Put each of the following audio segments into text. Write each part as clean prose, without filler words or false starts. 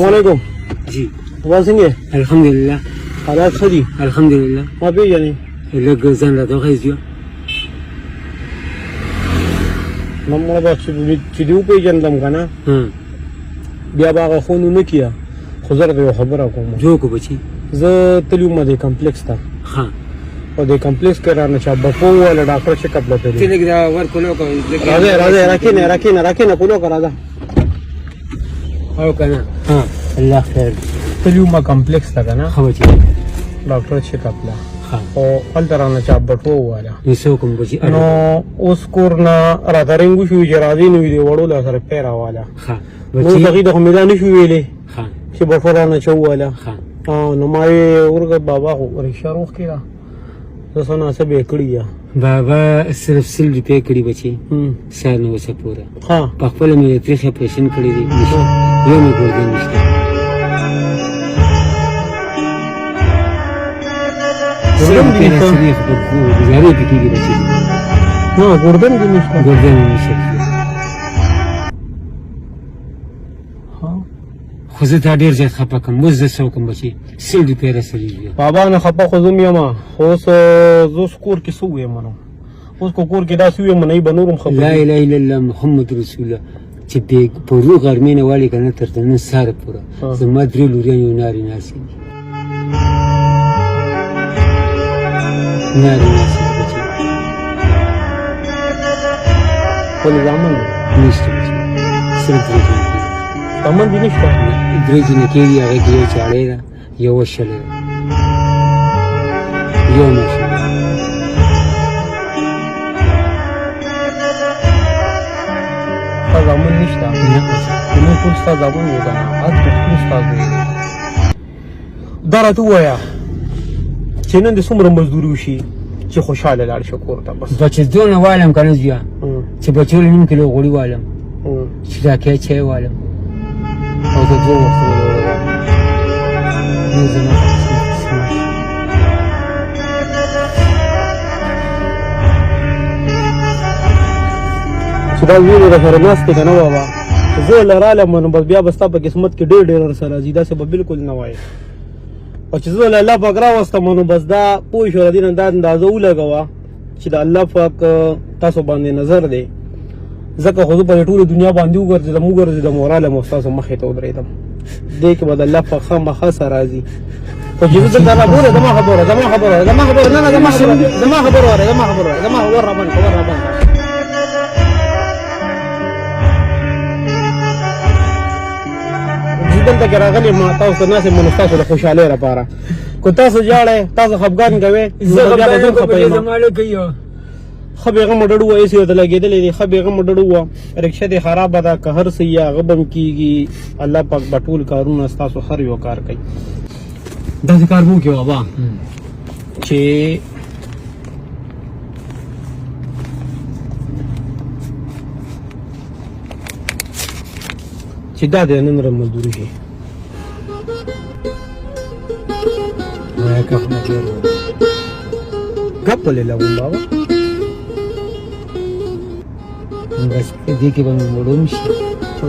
वालेकुम जी वाल څنګه अल्हम्दुलिल्लाह حالات ښه دي अल्हम्दुलिल्लाह ما پیژنې لږ ځان راته وښیه نو مړه به چې دې وپېژندم که نه بیا به هغه خونو نه کیه خو زه درته یو خبره کوم جو کو بچي زه تللی وم دې کمپلیکس ته ها او دې کمپلیکس کې رانه چا بپو وویله ډاکټر چیکپ له تللی لږ دا ورکولو کوم راځئ راکېنه کولو که راځه او که نه الله خیر تللی وم کمپلیکس ته که نه ښه بچي ډاکټر چیکپ له او هلته رانه چا بټو وویله نو کوم بچي نو اوس کور نه راته رنګ وشو چې راځئ نو دې وړو له سره پی راواله ښه نو بچي هغې ته خو مې دا نه شو ویلی ښه چې بټو رانه چا وویله ښه نو ما یې ورګه بابا خو رکشه روغ کړه زه څه ناڅه به یې کړي یا بابا صرف 100 روپۍ کړي بچي سار نه وسه پوره ها په خپله مې د تریخې اپرېشن کړی دی یو مې ګردن نشته ګزارې پکې کېږي بچي نه ګردن دې نشته ګردن مې نشته خو زه تا ډېر زیات خفه کړم اوس زه څه وکړم بچي 100 روپۍ رسېدلي دي بابا نه خفه خو زه م یم خو اوس زه اوس کور کې څه ووایم نو اوس که کور کې داسې ووایم نه به نور هم خفه لا اله الا الله محمد رسول الله چې په روغ غرمې نه والې که نه تر نن سهاره پوره زما 3 لوریان یو نارې ناسې دي نارې ناسې دي بچي ولې زامن دی نشته بچي صرف 3 جنې کېږي زامن دې نشته 3 جنې کېږي هغې کې یو چاړی ده یوه شلې ده یو ماشین ستا زامن نشته زموږ ټول ستا زامن وو که نه هر پښتون ستا زوی دی دا راته ووایه چې نن دې څومره مزدوري وشي چې خوشحاله لاړ شي کور ته بس بچې دونه والم که نه زویه چې بچو له 9 کیلو غوړي والم چې ډاکۍ چای والم او د 2 وختو له وړه والم نو زما چې دا وینې راسره ناست دی که نه بابا زه له رالم نو بس بیا به ستا په قسمت کې ډېر ډېر سره راځي داسې به بالکل نه وایې او چې زه له الله پاک راوستم نو بس دا پوه شو د دې نه دا اندازه ولګوه چې د الله پاک تاسو باندې نظر دی ځکه خو زه په ټوله دنیا باندې وګرځېدم ورالم او ستاسو مخې ته ودرېدم دې کې به د الله پاک خامخا سره راځي خو چې زه درته رابولې زما خبره نه زما خبره ور راباندې دلته کې راغلی ما تاسو ته ناست یم نو ستاسو د خوشحالۍ لپاره که تاسو ژاړئ تاسو خفګان کوئ ښه بېغمه ډډ ووه ایسې ورته لګېدلی دی ښه بېغمه ډډ ووه رکشه دې خرابه ده که هر څه یا هغه به م کېږي الله پاک به ټول کارونه ستاسو هر یو کار کوي داسې کار به وکړې بابا چې دا د نن ورځ مزدوري شي ګپ ولې لګوم بابا بس دې کې به مې مړوم شي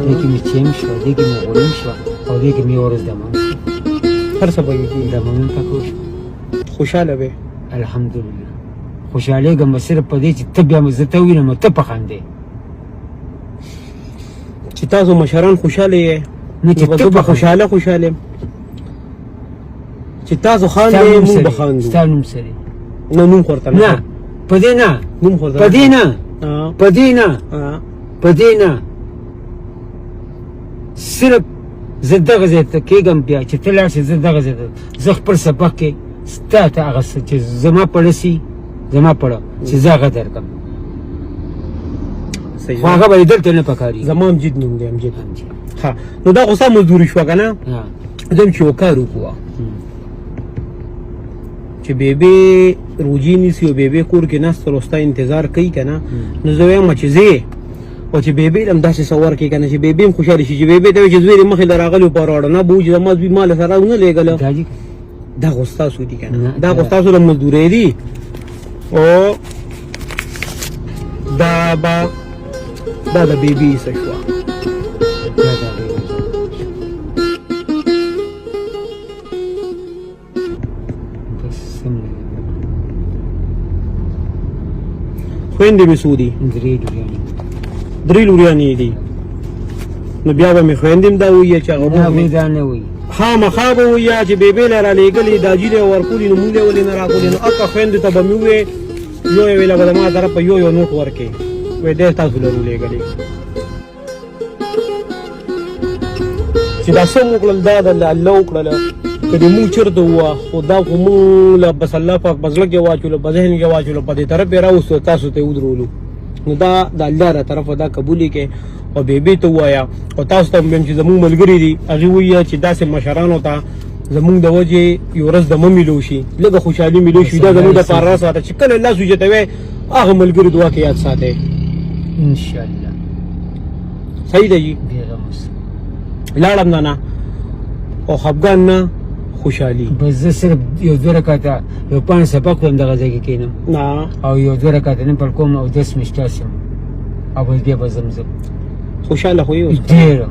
دې کې مې چیم شوه دې کې مې غړوم شوه او دې کې مې ورځ دمام شي هر څه به کېږي دمام مې پکو شو خوشحاله به الحمدلله خوشحالېږم به صرف په دې چې ته بیا زه ته ووینم او ته په خندې چې تاسو مشران خوشحاله یې نه چې ته په خوشحاله یم چې تاسو خاندئ موږ به خاندو ستا نوم څه دی نه نوم خو ورته نه په دې نه نوم خو ورته په دې نه په دې نه په دې نه صرف زه دغه ځای ته کېږم بیا چې ته لاړ شې زه دغه ځای ته زه خپل سبق کې ستا ته هغه څه چې زما پړه سي زما پړه چې زه هغه درکړم خو هغه به یې دلته نه پکاري زما امجد نوم دی امجد ها نو دا خو ستا مزدوري شوه که نه زه هم چې یو کار وکړو چې بیبي روجي نیسي او بیبي کور کې ناست او ستا انتظار کوي که نه نو زه وایم چې ځې او چې بیبي هم داسې څه ورکړي که نه چې بیبي هم خوشحاله شي چې بیبي ته وایي چې زوی دې مخې له راغلي په راوړه نه به وایي چې زما زوی ما له سره ونه لېږله دا خو ستاسو دي که نه دا خو ستاسو د مزدورۍ دي او دا د بیبي څه شوه خويندې مې څو دي؟ درې لوريانې 3 لوريانې دي. نو بیا به مې خویندې هم دا ووایي چې هغه نه هغوی دا نه وایي خامخا به ووایه چې بېبې له رالېږلې دا جیلې ورکولي نو مونږ یې ولې نه راکولې نو اکه خویندو ته به مې ووایې یو یې ویله به د ما طرفه یو نوټ ورکړې وایي دی تاسو لرو لېږلې چې دا سم وکړل دا د الله وکړله که دې مونږ چېرته ووه خو دا خو مونږ له بس الله پاک په زړه کې واچولو په ذهن کې واچولو په دې طرف یې راوستو تاسو ته یې ودرولو نو دا د الله له طرفه دا قبول یې کړې او بېبې ته ووایه او تاسو ته هم ویم چې زمونږ ملګري دي هغې ووایه چې داسې مشرانو ته زمونږ د وجې یو ورځ د مه میلو شي لږه خوشحالي میلو شي دا زمونږ دپاره راساته چې کله الله سوچتوی هغه ملګري دعا کې یاد ساتئ انشاءالله صحیح ده جي بېغمه اوسه لاړم نه او خفګان نه خوشحالي بس زه صرف یو 2 رکعته یو 5 سبق ویم دغه ځای کې کښېنم نه او یو 2 رکعته نفل کوم او 10 مې شته سم او بس بیا به زمزم خوشحاله خو یې اوس ډېره